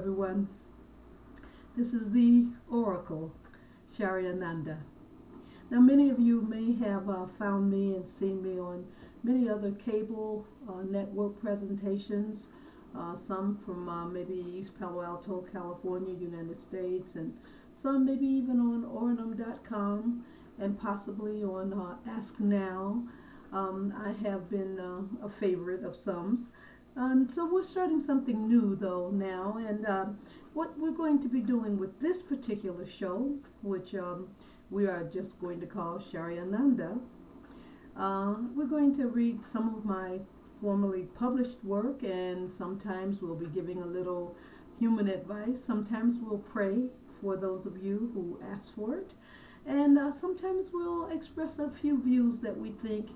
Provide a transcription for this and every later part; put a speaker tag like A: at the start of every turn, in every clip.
A: everyone. This is the Oracle, Shari Ananda. Now, many of you may have found me and seen me on many other cable network presentations, some from maybe East Palo Alto, California, United States, and some maybe even on Ornum.com and possibly on Ask Now. I have been a favorite of some's. So we're starting something new though now, and what we're going to be doing with this particular show, which we are just going to call Shari Ananda, we're going to read some of my formerly published work, and sometimes we'll be giving a little human advice. Sometimes we'll pray for those of you who ask for it, and sometimes we'll express a few views that we think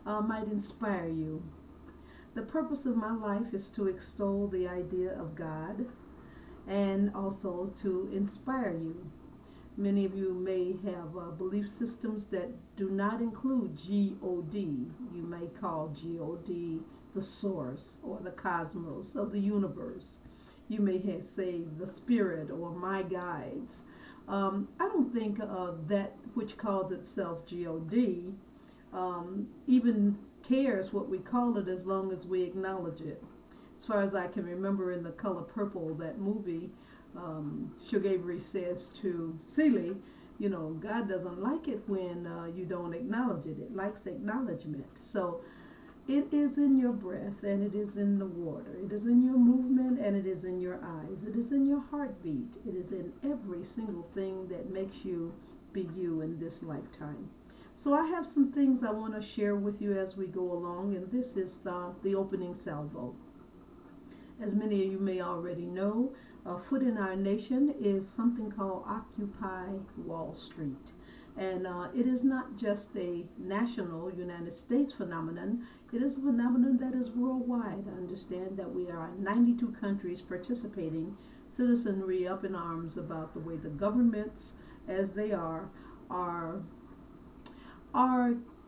A: might inspire you. The purpose of my life is to extol the idea of God and also to inspire you. Many of you may have belief systems that do not include God. You may call God the source or the cosmos of the universe. You may say the spirit or my guides. I don't think that which calls itself God even cares what we call it as long as we acknowledge it. As far as I can remember in The Color Purple, that movie, Sugar Avery says to Celie, you know, God doesn't like it when you don't acknowledge it. It likes acknowledgement. So it is in your breath and it is in the water. It is in your movement and it is in your eyes. It is in your heartbeat. It is in every single thing that makes you be you in this lifetime. So I have some things I want to share with you as we go along, and this is the opening salvo. As many of you may already know, afoot in our nation is something called Occupy Wall Street. And it is not just a national United States phenomenon, it is a phenomenon that is worldwide. I understand that we are in 92 countries participating, citizenry up in arms about the way the governments, as they are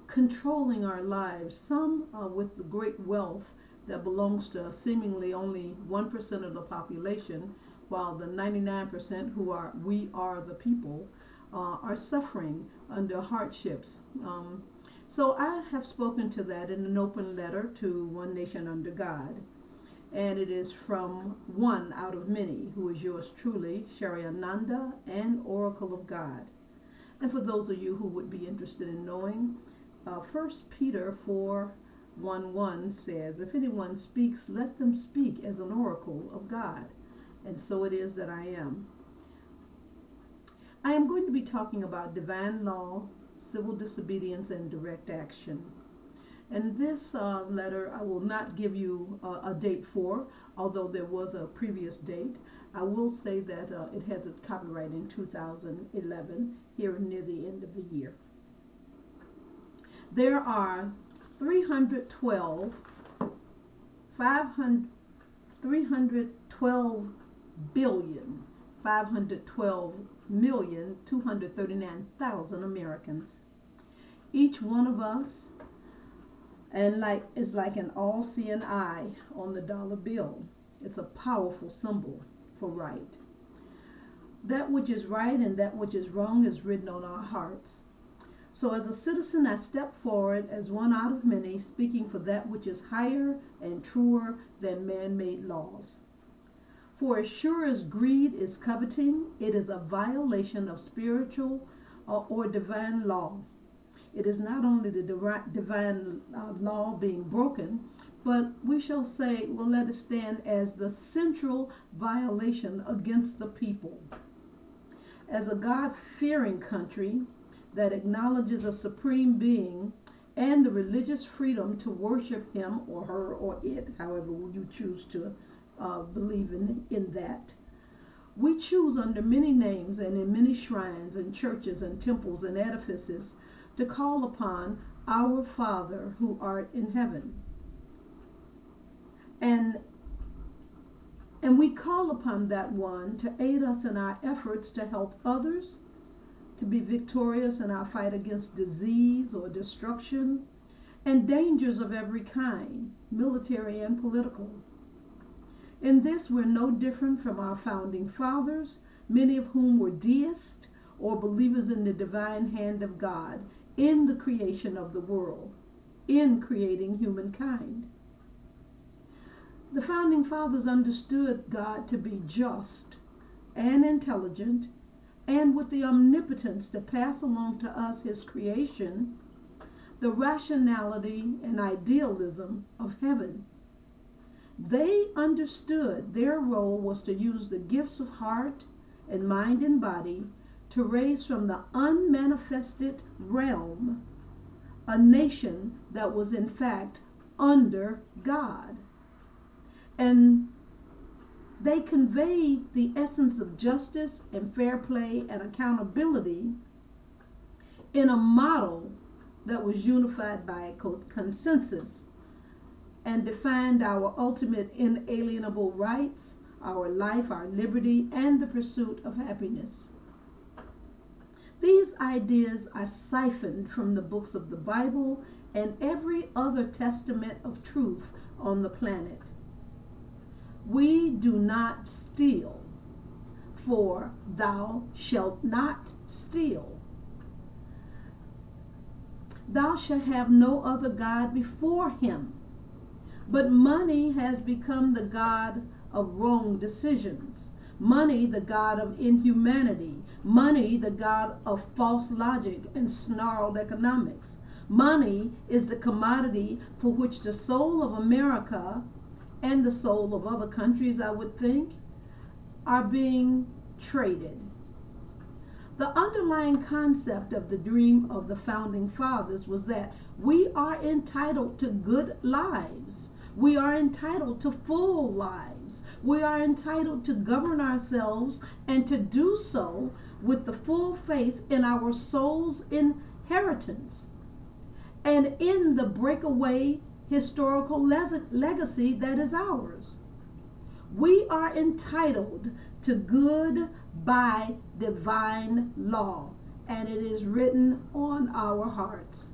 A: controlling our lives, some with the great wealth that belongs to seemingly only 1% of the population, while the 99% who are we are the people are suffering under hardships. So I have spoken to that in an open letter to One Nation Under God, and it is from one out of many, who is yours truly, Shari Ananda, and Oracle of God. And for those of you who would be interested in knowing, 1 Peter 4:1 says, if anyone speaks, let them speak as an oracle of God. And so it is that I am. I am going to be talking about divine law, civil disobedience, and direct action. And this letter I will not give you a date for, although there was a previous date. I will say that it has its copyright in 2011, here near the end of the year. There are 312 billion 512,239,000 Americans. Each one of us is like an all-seeing eye on the dollar bill. It's a powerful symbol for right. That which is right and that which is wrong is written on our hearts. So as a citizen, I step forward as one out of many, speaking for that which is higher and truer than man-made laws. For as sure as greed is coveting, it is a violation of spiritual or divine law. It is not only the divine law being broken, but we shall say, well, let it stand as the central violation against the people. As a God-fearing country that acknowledges a supreme being and the religious freedom to worship him or her or it, however you choose to believe in that, we choose under many names and in many shrines and churches and temples and edifices to call upon our Father who art in heaven. And we call upon that one to aid us in our efforts to help others, to be victorious in our fight against disease or destruction, and dangers of every kind, military and political. In this, we're no different from our founding fathers, many of whom were deists or believers in the divine hand of God in the creation of the world, in creating humankind. The founding fathers understood God to be just and intelligent, and with the omnipotence to pass along to us his creation, the rationality and idealism of heaven. They understood their role was to use the gifts of heart and mind and body to raise from the unmanifested realm a nation that was in fact under God. And they conveyed the essence of justice and fair play and accountability in a model that was unified by a consensus and defined our ultimate inalienable rights, our life, our liberty, and the pursuit of happiness. These ideas are siphoned from the books of the Bible and every other testament of truth on the planet. We do not steal, for thou shalt not steal. Thou shalt have no other God before him. But money has become the god of wrong decisions. Money, the god of inhumanity. Money, the god of false logic and snarled economics. Money is the commodity for which the soul of America and the soul of other countries, I would think, are being traded. The underlying concept of the dream of the founding fathers was that we are entitled to good lives. We are entitled to full lives. We are entitled to govern ourselves and to do so with the full faith in our soul's inheritance and in the breakaway historical legacy that is ours. We are entitled to good by divine law, and it is written on our hearts.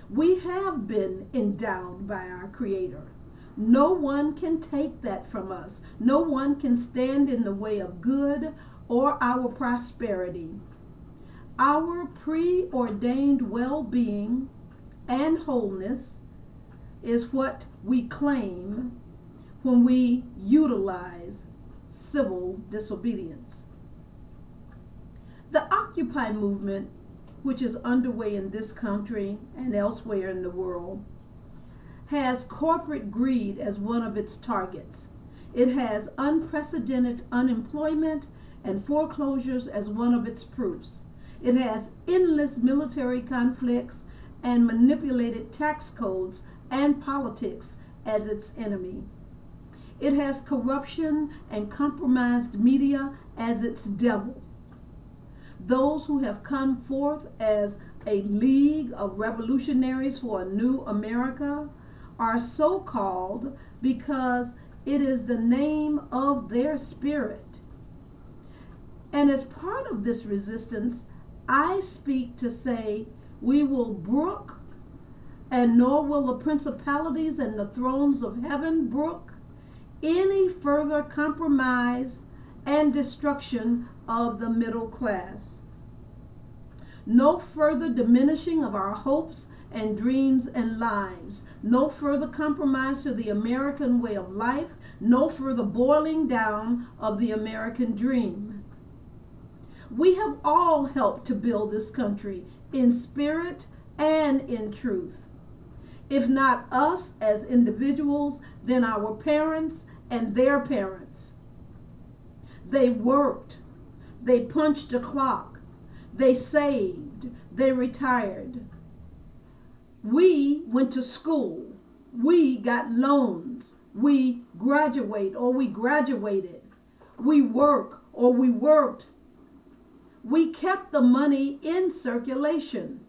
A: We have been endowed by our Creator. No one can take that from us. No one can stand in the way of good or our prosperity. Our preordained well-being and wholeness is what we claim when we utilize civil disobedience. The Occupy movement, which is underway in this country and elsewhere in the world, has corporate greed as one of its targets. It has unprecedented unemployment and foreclosures as one of its proofs. It has endless military conflicts and manipulated tax codes and politics as its enemy. It has corruption and compromised media as its devil. Those who have come forth as a league of revolutionaries for a new America are so called because it is the name of their spirit. And as part of this resistance, I speak to say we will brook, and nor will the principalities and the thrones of heaven brook, any further compromise and destruction of the middle class. No further diminishing of our hopes and dreams and lives. No further compromise to the American way of life. No further boiling down of the American dream. We have all helped to build this country in spirit and in truth. If not us as individuals, then our parents and their parents. They worked, they punched the clock, they saved, they retired. We went to school, we got loans, we graduated, we work or we worked. We kept the money in circulation.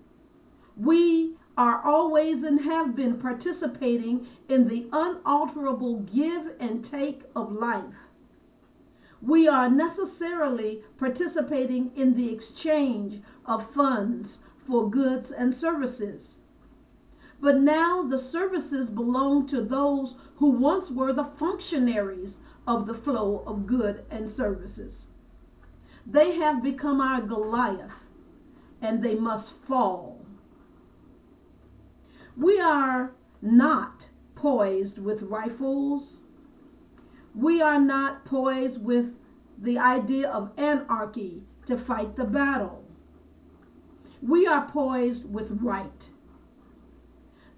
A: We are always and have been participating in the unalterable give and take of life. We are necessarily participating in the exchange of funds for goods and services. But now the services belong to those who once were the functionaries of the flow of good and services. They have become our Goliath, and they must fall. We are not poised with rifles. We are not poised with the idea of anarchy to fight the battle. We are poised with right.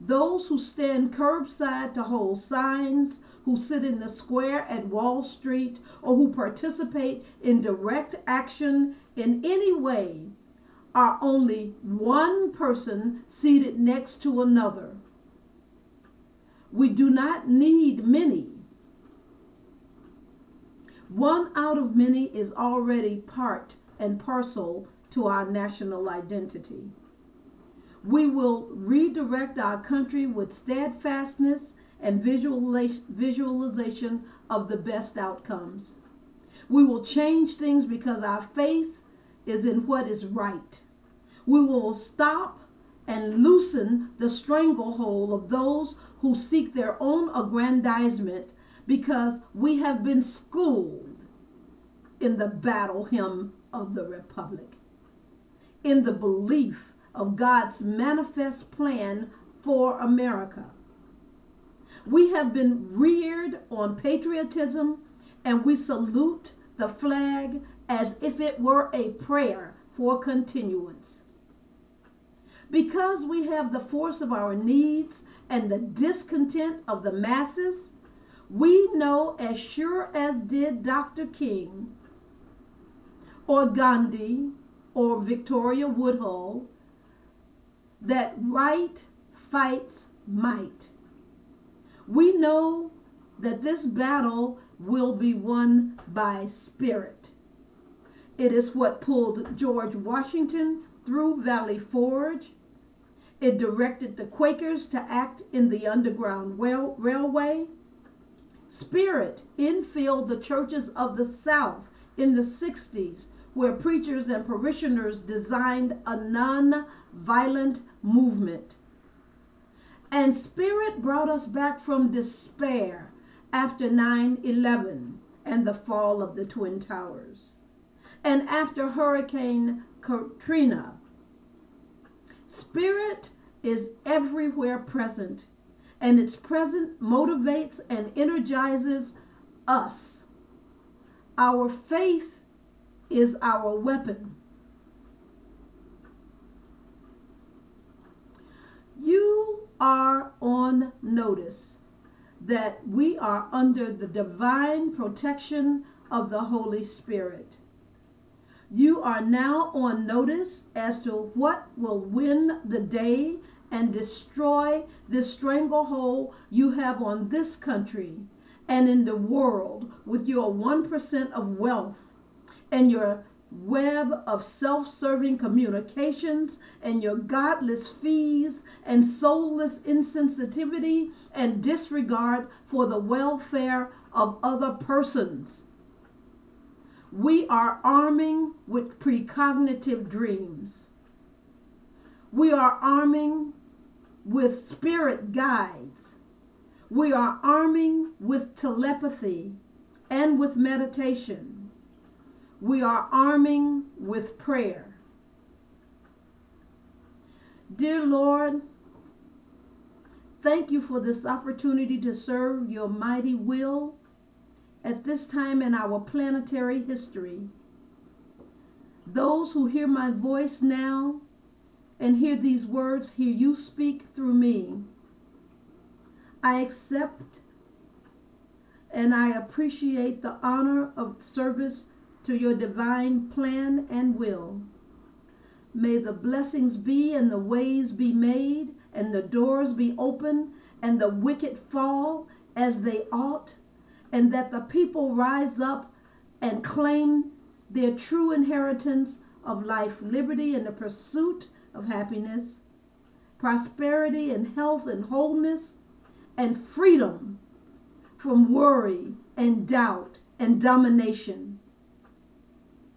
A: Those who stand curbside to hold signs, who sit in the square at Wall Street, or who participate in direct action in any way are only one person seated next to another. We do not need many. One out of many is already part and parcel to our national identity. We will redirect our country with steadfastness and visualization of the best outcomes. We will change things because our faith is in what is right. We will stop and loosen the stranglehold of those who seek their own aggrandizement because we have been schooled in the battle hymn of the Republic, in the belief of God's manifest plan for America. We have been reared on patriotism, and we salute the flag as if it were a prayer for continuance. Because we have the force of our needs and the discontent of the masses, we know as sure as did Dr. King or Gandhi or Victoria Woodhull that right fights might. We know that this battle will be won by spirit. It is what pulled George Washington through Valley Forge. It directed the Quakers to act in the Underground Railway. Spirit infilled the churches of the South in the 60s, where preachers and parishioners designed a non-violent movement. And spirit brought us back from despair after 9/11 and the fall of the Twin Towers, and after Hurricane Katrina. Spirit is everywhere present, and its presence motivates and energizes us. Our faith is our weapon. You are on notice that we are under the divine protection of the Holy Spirit. You are now on notice as to what will win the day and destroy this stranglehold you have on this country and in the world with your 1% of wealth and your web of self-serving communications and your godless fees and soulless insensitivity and disregard for the welfare of other persons. We are arming with precognitive dreams. We are arming with spirit guides. We are arming with telepathy and with meditation. We are arming with prayer. Dear Lord, thank you for this opportunity to serve your mighty will at this time in our planetary history. Those who hear my voice now and hear these words, hear you speak through me. I accept and I appreciate the honor of service to your divine plan and will. May the blessings be and the ways be made and the doors be open and the wicked fall as they ought, and that the people rise up and claim their true inheritance of life, liberty, and the pursuit of happiness, prosperity, and health, and wholeness, and freedom from worry and doubt and domination.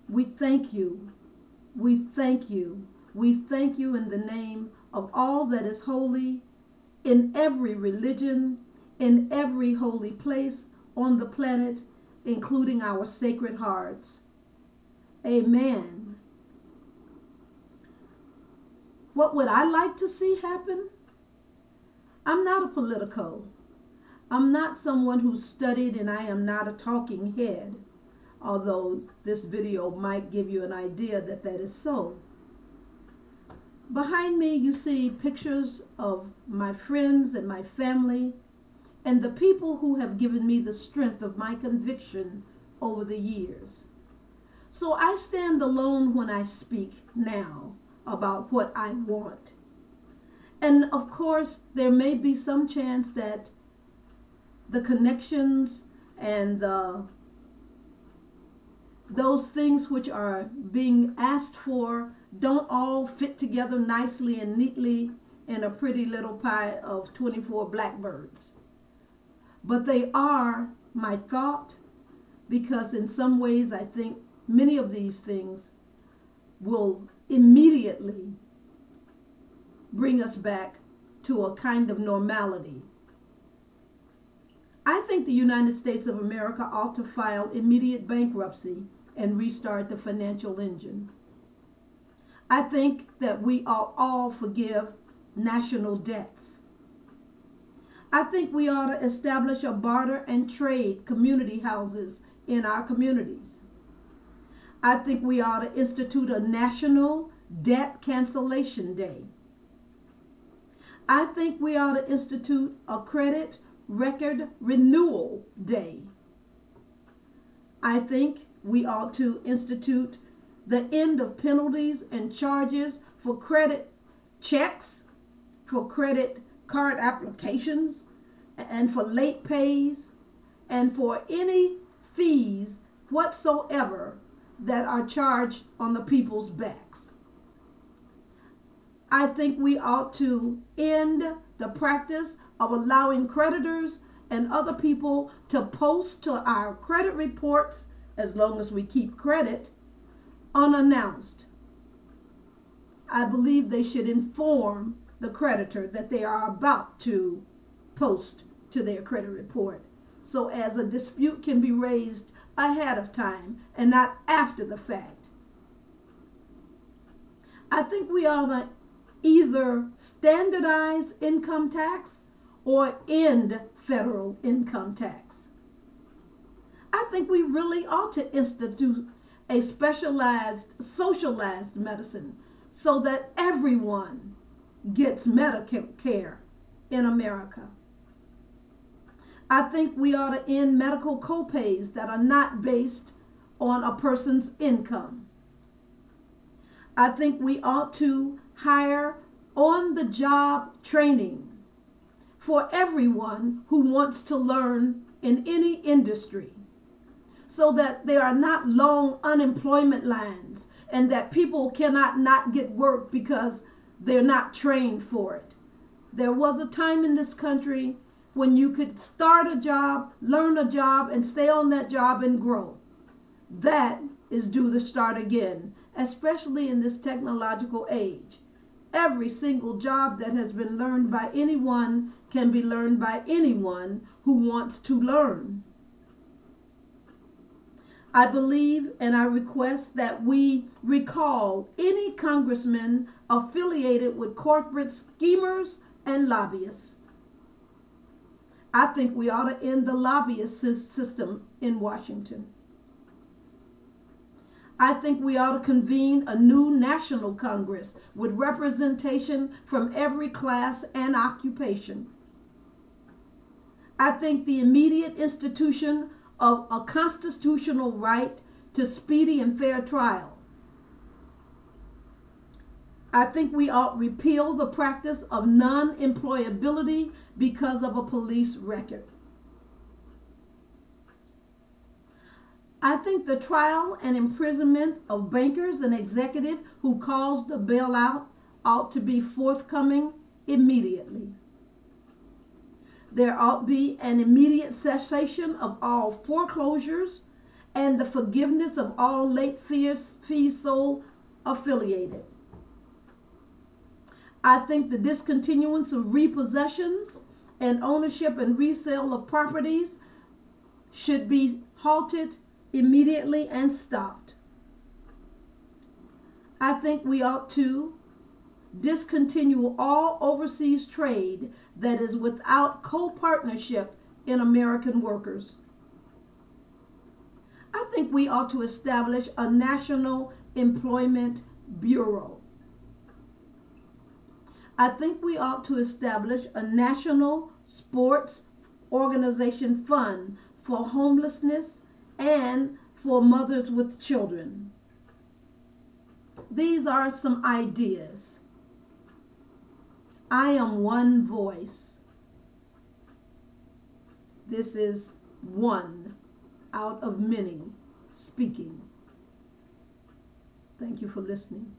A: We thank you. We thank you. We thank you in the name of all that is holy in every religion, in every holy place on the planet, including our sacred hearts. Amen. What would I like to see happen? I'm not a politico. I'm not someone who's studied, and I am not a talking head, although this video might give you an idea that that is so. Behind me you see pictures of my friends and my family and the people who have given me the strength of my conviction over the years. So I stand alone when I speak now about what I want. And of course, there may be some chance that the connections and those things which are being asked for don't all fit together nicely and neatly in a pretty little pie of 24 blackbirds. But they are my thought, because in some ways I think many of these things will immediately bring us back to a kind of normality. I think the United States of America ought to file immediate bankruptcy and restart the financial engine. I think that we ought all forgive national debts. I think we ought to establish a barter and trade community houses in our communities. I think we ought to institute a national debt cancellation day. I think we ought to institute a credit record renewal day. I think we ought to institute the end of penalties and charges for credit checks, for credit card applications, and for late pays, and for any fees whatsoever that are charged on the people's backs. I think we ought to end the practice of allowing creditors and other people to post to our credit reports, as long as we keep credit, unannounced. I believe they should inform the creditor that they are about to post to their credit report, so as a dispute can be raised ahead of time and not after the fact. I think we ought to either standardize income tax or end federal income tax. I think we really ought to institute a specialized, socialized medicine so that everyone gets Medicare in America. I think we ought to end medical copays that are not based on a person's income. I think we ought to hire on-the-job training for everyone who wants to learn in any industry, so that there are not long unemployment lines and that people cannot not get work because they're not trained for it. There was a time in this country when you could start a job, learn a job, and stay on that job and grow. That is due to start again, especially in this technological age. Every single job that has been learned by anyone can be learned by anyone who wants to learn. I believe and I request that we recall any congressman affiliated with corporate schemers and lobbyists. I think we ought to end the lobbyist system in Washington. I think we ought to convene a new national Congress with representation from every class and occupation. I think the immediate institution of a constitutional right to speedy and fair trial. I think we ought repeal the practice of non-employability because of a police record. I think the trial and imprisonment of bankers and executives who caused the bailout ought to be forthcoming immediately. There ought to be an immediate cessation of all foreclosures and the forgiveness of all late fees so affiliated. I think the discontinuance of repossessions and ownership and resale of properties should be halted immediately and stopped. I think we ought to discontinue all overseas trade that is without co-partnership in American workers. I think we ought to establish a national employment bureau. I think we ought to establish a national sports organization fund for homelessness and for mothers with children. These are some ideas. I am one voice. This is one out of many speaking. Thank you for listening.